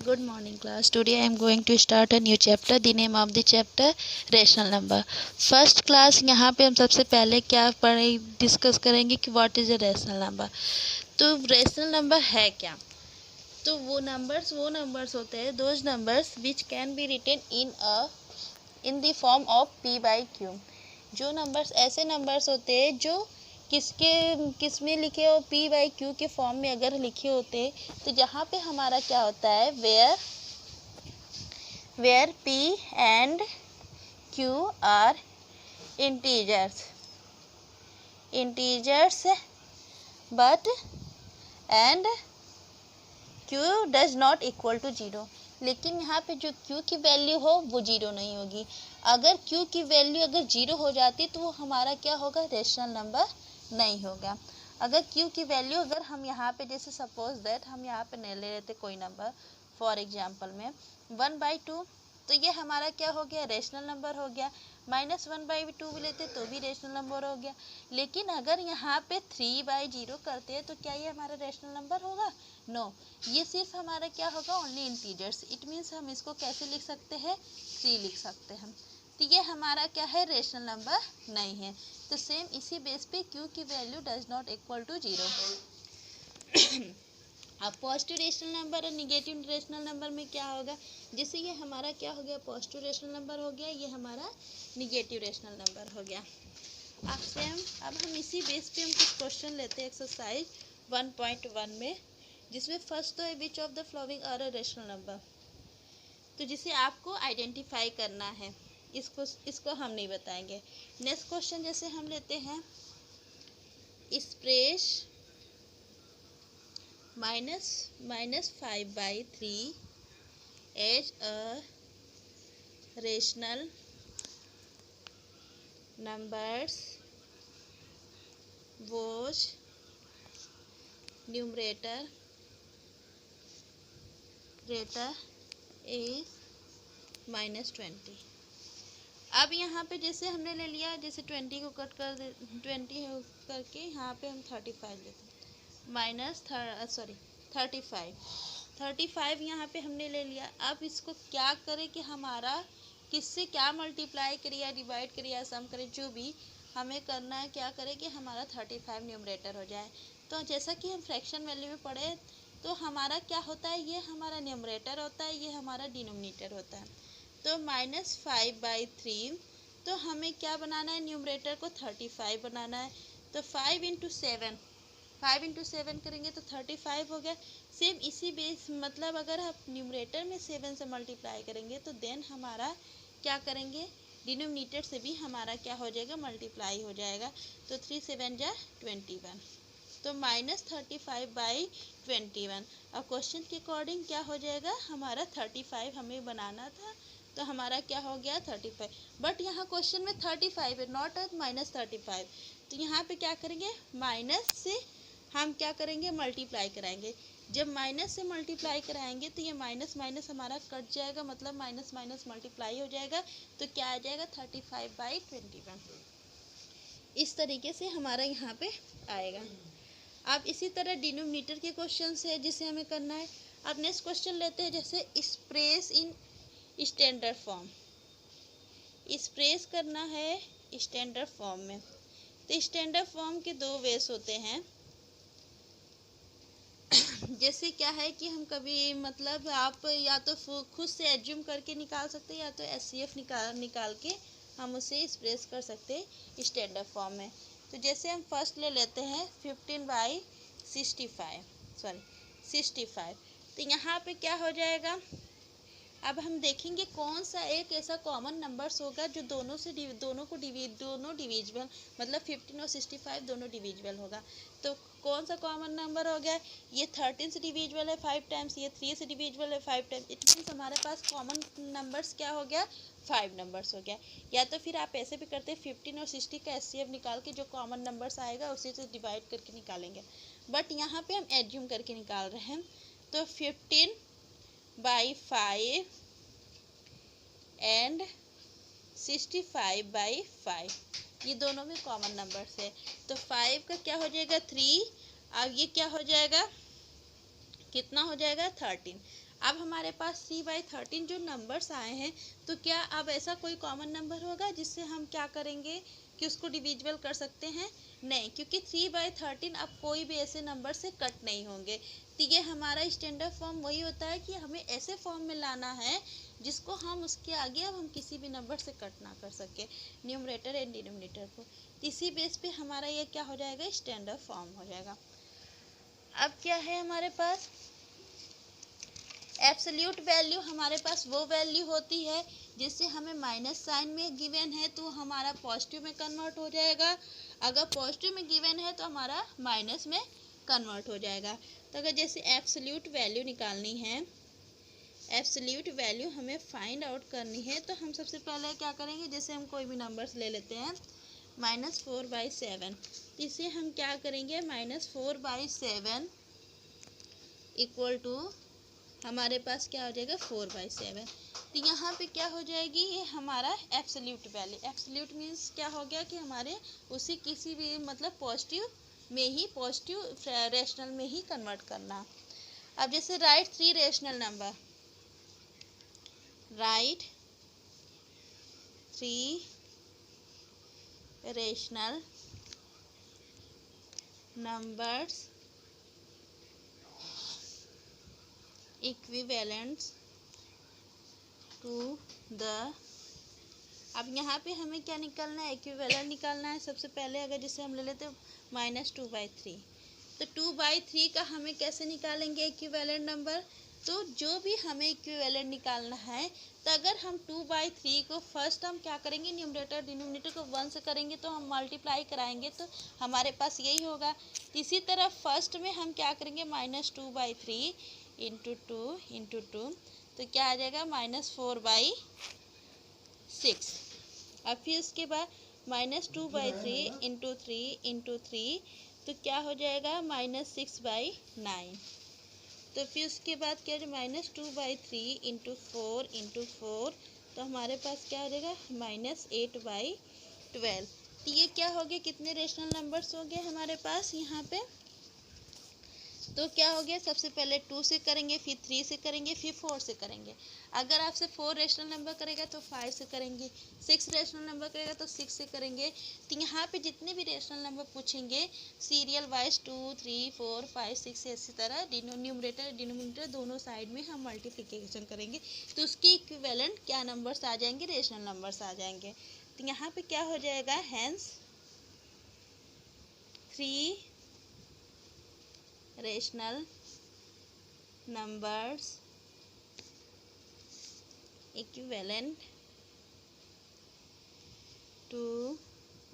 Good morning class. Today I am going to start a new chapter. The name of the chapter rational number. First class यहाँ पे हम सबसे पहले क्या discuss करेंगे कि what is a rational number. तो रैशनल नंबर है क्या? तो वो नंबर्स होते हैं those numbers which can be written in the form of p by q। जो नंबर्स ऐसे नंबर्स होते हैं जो किस में लिखे हो p by q के फॉर्म में अगर लिखे होते हैं तो जहाँ पे हमारा क्या होता है where p and q are integers but and q does not equal to 0। लेकिन यहाँ पे जो q की वैल्यू हो वो 0 नहीं होगी। अगर q की वैल्यू अगर 0 हो जाती तो वो हमारा क्या होगा, रैशनल नंबर नहीं होगा। अगर q की वैल्यू अगर हम यहाँ पे जैसे सपोज दैट हम यहाँ पे ले लेते कोई नंबर, फॉर एग्जांपल में 1/2, तो ये हमारा क्या हो गया, रैशनल नंबर हो गया। -1/2 भी लेते तो भी रैशनल नंबर हो गया। लेकिन अगर यहाँ पे 3/0 करते हैं तो क्या ये हमारा रैशनल नंबर होगा? नो, ये सिर्फ हमारा क्या होगा, ओनली इंटीजर्स। इट मीन्स हम इसको कैसे लिख सकते हैं, 3 लिख सकते हैं। तो ये हमारा क्या है, रैशनल नंबर नहीं है। तो सेम इसी बेस पे q की value does not equal to 0। अब पॉजिटिव रेशनल नंबर और निगेटिव रेशनल नंबर में क्या होगा, जैसे ये हमारा क्या हो गया, पॉजिटिव रेशनल नंबर हो गया, ये हमारा निगेटिव रेशनल नंबर हो गया। अब हम इसी बेस पे हम कुछ क्वेश्चन लेते हैं एक्सरसाइज 1.1 में, जिसमें फर्स्ट तो है which of the following are a rational number. तो जिसे आपको आइडेंटिफाई करना है, इसको हम नहीं बताएंगे। नेक्स्ट क्वेश्चन जैसे हम लेते हैं express -5/3 as a rational numbers whose numerator is -20। अब यहाँ पे जैसे हमने ले लिया, जैसे 20 को कट कर 20 करके यहाँ पे हम 35 लेते हैं, -35 यहाँ पे हमने ले लिया। अब इसको क्या करें कि हमारा किससे क्या मल्टीप्लाई करें या डिवाइड करें या सम करें, जो भी हमें करना है, क्या करें कि हमारा 35 न्यूमरेटर हो जाए। तो जैसा कि हम फ्रैक्शन वैल्यू में पढ़े, तो हमारा क्या होता है, ये हमारा न्यूमरेटर होता है, ये हमारा डिनोमिनेटर होता है। तो -5/3, तो हमें क्या बनाना है, न्यूमरेटर को 35 बनाना है। तो 5 × 7 करेंगे तो 35 हो गया। सेम इसी बेस, मतलब अगर आप न्यूमरेटर में 7 से मल्टीप्लाई करेंगे तो देन हमारा क्या करेंगे, डिनोमिनेटर से भी हमारा क्या हो जाएगा, मल्टीप्लाई हो जाएगा। तो 3 7 जा 21, तो -35/21। अब क्वेश्चन के अकॉर्डिंग क्या हो जाएगा, हमारा 35 हमें बनाना था, तो हमारा क्या हो गया 35। बट यहाँ क्वेश्चन में 35 है, नॉट -35। तो यहाँ पे क्या करेंगे, माइनस से हम क्या करेंगे, मल्टीप्लाई कराएंगे। जब माइनस से मल्टीप्लाई कराएंगे तो ये माइनस माइनस हमारा कट जाएगा, मतलब माइनस माइनस मल्टीप्लाई हो जाएगा। तो क्या आ जाएगा, 35/21। इस तरीके से हमारा यहाँ पे आएगा। अब इसी तरह डिनोमिनेटर के क्वेश्चन है जिसे हमें करना है। अब नेक्स्ट क्वेश्चन लेते हैं, जैसे express in standard form. Express करना है स्टैंडर्ड फॉर्म में। तो स्टैंडर्ड फॉर्म के 2 वेस होते हैं। जैसे क्या है कि हम कभी, मतलब आप या तो खुद से एज्यूम करके निकाल सकते हैं, या तो एचसीएफ निकाल के हम उसे एक्सप्रेस कर सकते हैं स्टैंडर्ड फॉर्म में। तो जैसे हम फर्स्ट ले लेते हैं 15/65। तो यहाँ पे क्या हो जाएगा, अब हम देखेंगे कौन सा एक ऐसा कॉमन नंबर्स होगा जो दोनों डिविजिबल, मतलब 15 और 65 दोनों डिविजिबल होगा। तो कौन सा कॉमन नंबर हो गया, ये 13 से डिविजिबल है 5 टाइम्स, ये 3 से डिविजिबल है 5 टाइम्स। इट मीन्स हमारे पास कॉमन नंबर्स क्या हो गया, 5 नंबर्स हो गया। या तो फिर आप ऐसे भी करते हैं, 15 और 60 का एचसीएफ निकाल के जो कॉमन नंबर्स आएगा उसी से डिवाइड करके निकालेंगे। बट यहाँ पे हम एज्यूम करके निकाल रहे हैं। तो 15/5 एंड 65/5, ये दोनों में कॉमन नंबर्स है। तो 5 का क्या हो जाएगा 3, अब ये क्या हो जाएगा, कितना हो जाएगा 13। अब हमारे पास 3/13 जो नंबर्स आए हैं, तो क्या अब ऐसा कोई कॉमन नंबर होगा जिससे हम क्या करेंगे कि उसको डिविजिबल कर सकते हैं? नहीं, क्योंकि 3/13 अब कोई भी ऐसे नंबर से कट नहीं होंगे। तो ये हमारा स्टैंडर्ड फॉर्म वही होता है कि हमें ऐसे फॉर्म में लाना है जिसको हम उसके आगे अब हम किसी भी नंबर से कट ना कर सके, न्यूमरेटर एंड डिनोमिनेटर को। इसी बेस पे हमारा ये क्या हो जाएगा, स्टैंडर्ड फॉर्म हो जाएगा। अब क्या है हमारे पास, एब्सोल्यूट वैल्यू हमारे पास वो वैल्यू होती है जिससे हमें माइनस साइन में गिवन है तो हमारा पॉजिटिव में कन्वर्ट हो जाएगा, अगर पॉजिटिव में गिवन है तो हमारा माइनस में कन्वर्ट हो जाएगा। तो अगर जैसे एब्सोल्यूट वैल्यू निकालनी है, एब्सोल्यूट वैल्यू हमें फाइंड आउट करनी है, तो हम सबसे पहले क्या करेंगे, जैसे हम कोई भी नंबर्स ले लेते हैं -4/7, इसे हम क्या करेंगे, -4/7 इक्वल टू हमारे पास क्या हो जाएगा 4/7। तो यहाँ पे क्या हो जाएगी, ये हमारा एब्सोल्यूट वैल्यू। एब्सोल्यूट मीन्स क्या हो गया कि हमारे उसी किसी भी मतलब पॉजिटिव में ही, पॉजिटिव रेशनल में ही कन्वर्ट करना। अब जैसे write 3 rational number, write 3 rational numbers equivalents to the, अब यहाँ पे हमें क्या निकालना है, इक्विवेलेंट निकालना है। सबसे पहले अगर जैसे हम ले लेते हैं -2/3, तो 2/3 का हमें कैसे निकालेंगे इक्विवेलेंट नंबर, तो जो भी हमें इक्विवेलेंट निकालना है, तो अगर हम 2/3 को फर्स्ट हम क्या करेंगे, न्यूमरेटर डिनोमिनेटर को 1 से करेंगे तो हम मल्टीप्लाई कराएंगे तो हमारे पास यही होगा। इसी तरह फर्स्ट में हम क्या करेंगे, -2/3 इंटू 2, तो क्या आ जाएगा -4/6। अब फिर उसके बाद -2/3 इंटू 3, तो क्या हो जाएगा -6/9। तो फिर उसके बाद क्या है, -2/3 इंटू 4, तो हमारे पास क्या हो जाएगा -8/12। तो ये क्या हो गया, कितने रेशनल नंबर्स हो गए हमारे पास यहाँ पे, तो क्या हो गया, सबसे पहले 2 से करेंगे, फिर 3 से करेंगे, फिर 4 से करेंगे। अगर आपसे 4 रेशनल नंबर करेगा तो 5 से करेंगे, 6 रेशनल नंबर करेगा तो 6 से करेंगे। तो यहाँ पे जितने भी रेशनल नंबर पूछेंगे सीरियल वाइज 2, 3, 4, 5, 6 इसी तरह न्यूमरेटर डिनोमिनेटर दोनों साइड में हम मल्टीप्लिकेशन करेंगे, तो उसकी इक्विवेलेंट क्या नंबर्स आ जाएंगे, रेशनल नंबर्स आ जाएंगे। तो यहाँ पे क्या हो जाएगा, hence 3 rational numbers equivalent to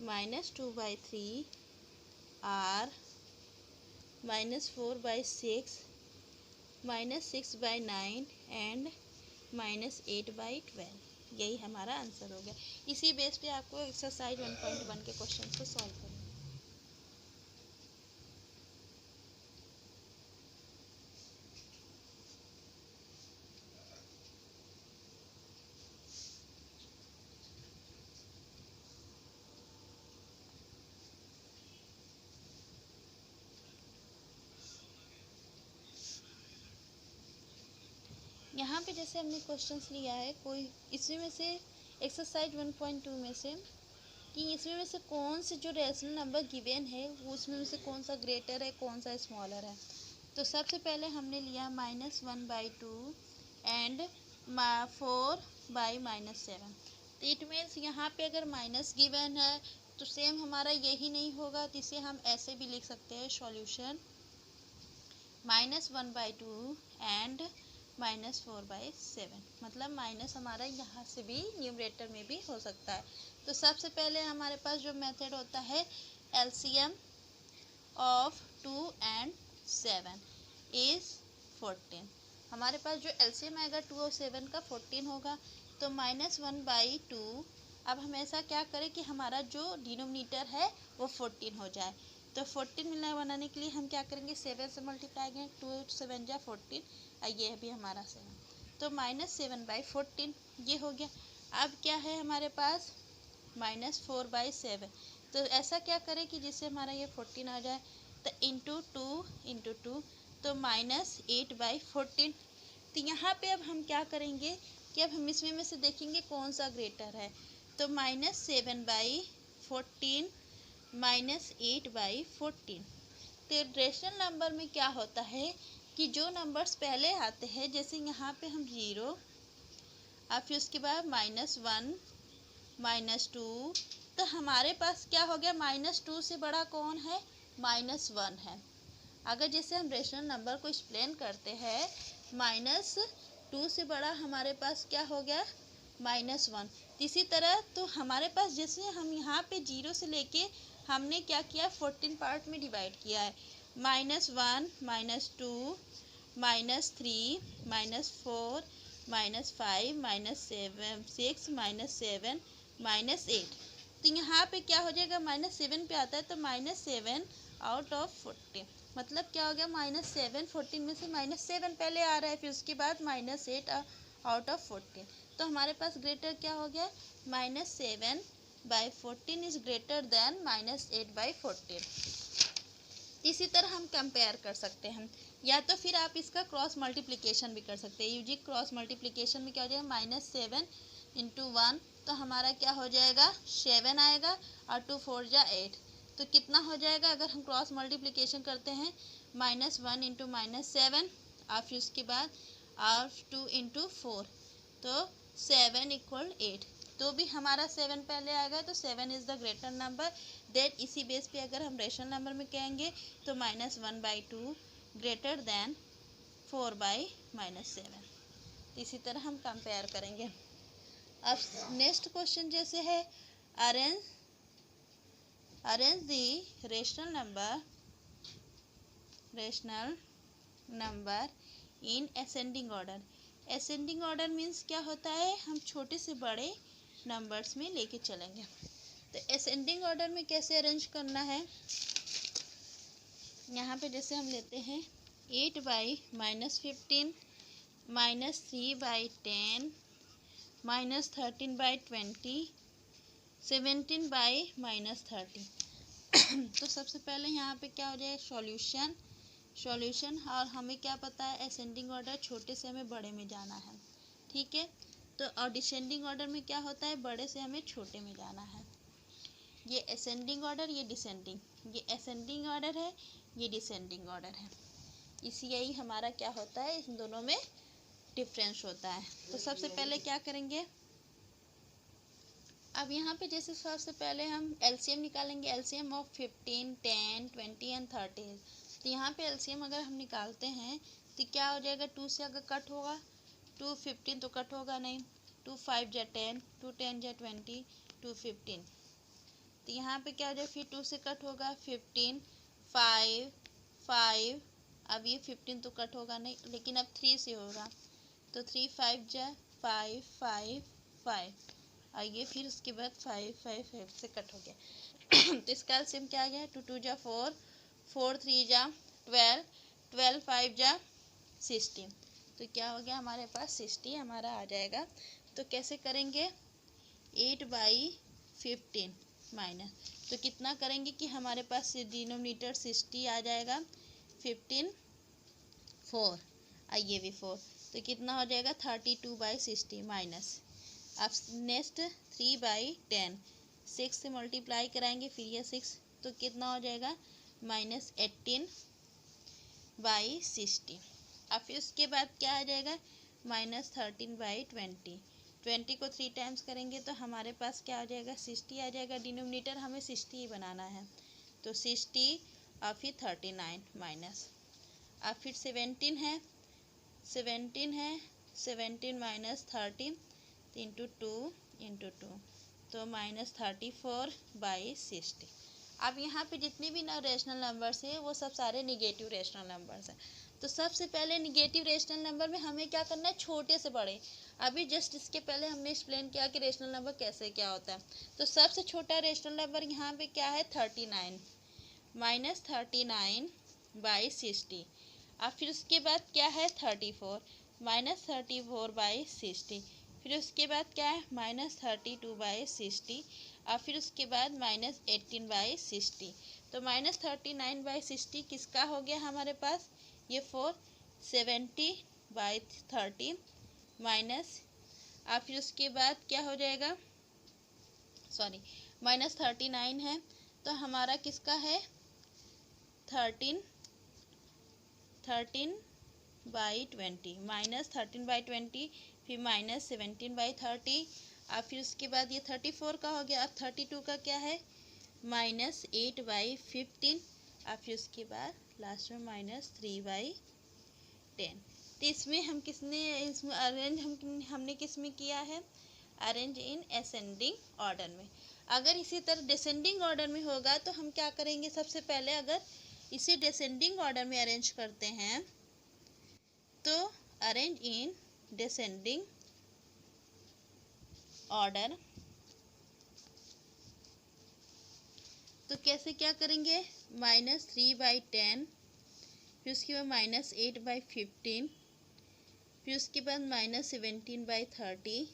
-2/3 are -4/6, -6/9 and -8/12। यही हमारा आंसर हो गया। इसी बेस पे आपको एक्सरसाइज 1.1 के क्वेश्चन को सॉल्व करना है। यहाँ पे जैसे हमने क्वेश्चंस लिया है, कोई इसमें में से एक्सरसाइज 1.2 में से कि इसमें में से कौन से जो रेशनल नंबर गिवन है वो उसमें में से कौन सा ग्रेटर है, कौन सा स्मॉलर है। तो सबसे पहले हमने लिया -1/2 एंड 4/-7। तो इट मीन्स यहाँ पे अगर माइनस गिवन है तो सेम हमारा यही नहीं होगा, तो इसे हम ऐसे भी लिख सकते हैं, सॉल्यूशन -1/2 एंड -4/7, मतलब माइनस हमारा यहाँ से भी न्यूमरेटर में भी हो सकता है। तो सबसे पहले हमारे पास जो मेथड होता है, एलसीएम ऑफ 2 एंड 7 इज 14। हमारे पास जो एलसीएम आएगा 2 और 7 का 14 होगा, तो -1/2। अब हम ऐसा क्या करें कि हमारा जो डिनोमिनेटर है वो 14 हो जाए, तो 14 मिलना बनाने के लिए हम क्या करेंगे, 7 से मल्टीप्लाई करेंगे, 2 7 जा 14, ये भी हमारा 7, तो -7/14 ये हो गया। अब क्या है हमारे पास -4/7, तो ऐसा क्या करें कि जिससे हमारा ये 14 आ जाए, तो इंटू 2, तो -8/14। तो यहाँ पे अब हम क्या करेंगे कि अब हम इसमें में से देखेंगे कौन सा ग्रेटर है। तो -7/14 -8/14। तो रेशनल नंबर में क्या होता है कि जो नंबर्स पहले आते हैं, जैसे यहाँ पे हम 0 और फिर उसके बाद -1 -2, तो हमारे पास क्या हो गया, -2 से बड़ा कौन है, -1 है। अगर जैसे हम रेशनल नंबर को एक्सप्लेन करते हैं, -2 से बड़ा हमारे पास क्या हो गया, -1। इसी तरह तो हमारे पास जैसे हम यहाँ पे 0 से लेके हमने क्या किया, 14 पार्ट में डिवाइड किया है। -1 -2 -3 -4 -5 -6 -7 -8। तो यहाँ पे क्या हो जाएगा, -7 पे आता है तो -7 आउट ऑफ 14, मतलब क्या हो गया, -7 14 में से -7 पहले आ रहा है, फिर उसके बाद -8 आउट ऑफ 14। तो हमारे पास ग्रेटर क्या हो गया, -7/14 इज ग्रेटर देन -8/14। इसी तरह हम कंपेयर कर सकते हैं, या तो फिर आप इसका क्रॉस मल्टीप्लिकेशन भी कर सकते हैं। यूजिंग क्रॉस मल्टीप्लिकेशन में क्या हो जाएगा, -7 × 1, तो हमारा क्या हो जाएगा, 7 आएगा, और 2 4 जा 8, तो कितना हो जाएगा अगर हम क्रॉस मल्टीप्लिकेशन करते हैं, -1 × -7 और फिर उसके बाद और 2 × 4, तो 7 = 8। तो भी हमारा 7 पहले आएगा, तो 7 is the greater number. Then इसी बेस पे अगर हम रेशनल नंबर में कहेंगे तो -1/2 ग्रेटर देन 4/-7। इसी तरह हम कंपेयर करेंगे। अब नेक्स्ट क्वेश्चन जैसे है, arrange the rational number in ascending order. Ascending order means क्या होता है, हम छोटे से बड़े नंबर्स में लेके चलेंगे। तो असेंडिंग ऑर्डर में कैसे अरेंज करना है, यहाँ पे जैसे हम लेते हैं 8/-15 -3/10 -13/20 17/-30। तो सबसे पहले यहाँ पे क्या हो जाए, सॉल्यूशन, और हमें क्या पता है असेंडिंग ऑर्डर छोटे से हमें बड़े में जाना है, ठीक है। तो और डिसेंडिंग ऑर्डर में क्या होता है, बड़े से हमें छोटे में जाना है। ये असेंडिंग ऑर्डर, ये डिसेंडिंग, ये असेंडिंग ऑर्डर है, ये डिसेंडिंग ऑर्डर है। यही हमारा क्या होता है, इन दोनों में डिफरेंस होता है। तो सबसे पहले क्या करेंगे, अब यहाँ पे जैसे सबसे पहले हम एलसीएम निकालेंगे, एलसीएम ऑफ 15 10 20 एंड 30। तो यहाँ पे एलसीएम अगर हम निकालते हैं तो क्या हो जाएगा, 2 से अगर कट होगा 2 15 तो कट होगा नहीं, 2 5 जा 10, 2 10 जा 20, 2 15। तो यहाँ पे क्या हो जाएगा, फिर 2 से कट होगा 15 5 5, अब ये 15 तो कट होगा नहीं, लेकिन अब 3 से होगा, तो 3 5 जा 5 5 5, आइए फिर उसके बाद 5 5 5 से कट हो गया। तो इसका एलसीएम क्या आ गया, 2 2 जा 4 4 3 जा 12 12 5 जा 16। तो क्या हो गया, हमारे पास 60 हमारा आ जाएगा। तो कैसे करेंगे, 8/15 माइनस, तो कितना करेंगे कि हमारे पास डिनोमिनेटर 60 आ जाएगा, 15 4, आइए भी 4, तो कितना हो जाएगा 32/60 माइनस। अब नेक्स्ट 3/10, 6 से मल्टीप्लाई कराएंगे, फिर ये 6, तो कितना हो जाएगा -18/60। अब फिर उसके बाद क्या आ जाएगा, -13/20, 20 को 3 टाइम्स करेंगे तो हमारे पास क्या आ जाएगा, 60 आ जाएगा। डिनोमिनेटर हमें 60 ही बनाना है, तो 60 और फिर 39 माइनस, अब फिर 17 है 17 -13 इंटू 2 तो -34/60। अब यहाँ पे जितने भी रेशनल नंबर्स हैं वो सब सारे निगेटिव रेशनल नंबर्स हैं। तो सबसे पहले निगेटिव रेशनल नंबर में हमें क्या करना है, छोटे से बड़े। अभी जस्ट इसके पहले हमने एक्सप्लेन किया कि रेशनल नंबर कैसे क्या होता है। तो सबसे छोटा रेशनल नंबर यहाँ पे क्या है, 39 -39/60। अब फिर उसके बाद क्या है, 34 -34/60। फिर उसके बाद क्या है, -32/60। और फिर उसके बाद -18/60। तो -39/60 किसका हो गया हमारे पास, ये 4 79 बाई 30 माइनस, और फिर उसके बाद क्या हो जाएगा, सॉरी माइनस 39 है, तो हमारा किसका है 13 बाई 20 माइनस 13/20, फिर माइनस 17/30, और फिर उसके बाद ये 34 का हो गया। अब 32 का क्या है माइनस 8/15, और फिर उसके बाद लास्ट में माइनस 3/10। तो इसमें हम इसमें अरेंज हमने किस में किया है, अरेंज इन असेंडिंग ऑर्डर में। अगर इसी तरह डिसेंडिंग ऑर्डर में होगा तो हम क्या करेंगे, सबसे पहले अगर इसे डिसेंडिंग ऑर्डर में अरेंज करते हैं तो अरेंज इन डिसेंडिंग ऑर्डर, तो कैसे क्या करेंगे, माइनस 3/10, फिर उसके बाद माइनस 8/15, फिर उसके बाद माइनस 17/30,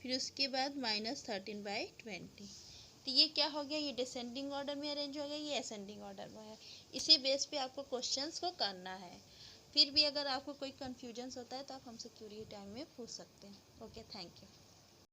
फिर उसके बाद माइनस 13/20। तो ये क्या हो गया, ये डिसेंडिंग ऑर्डर में अरेंज हो गया, ये असेंडिंग ऑर्डर में है। इसी बेस पे आपको क्वेश्चंस को करना है। फिर भी अगर आपको कोई कन्फ्यूजन्स होता है तो आप हमसे क्यूरी टाइम में पूछ सकते हैं। Okay, thank you.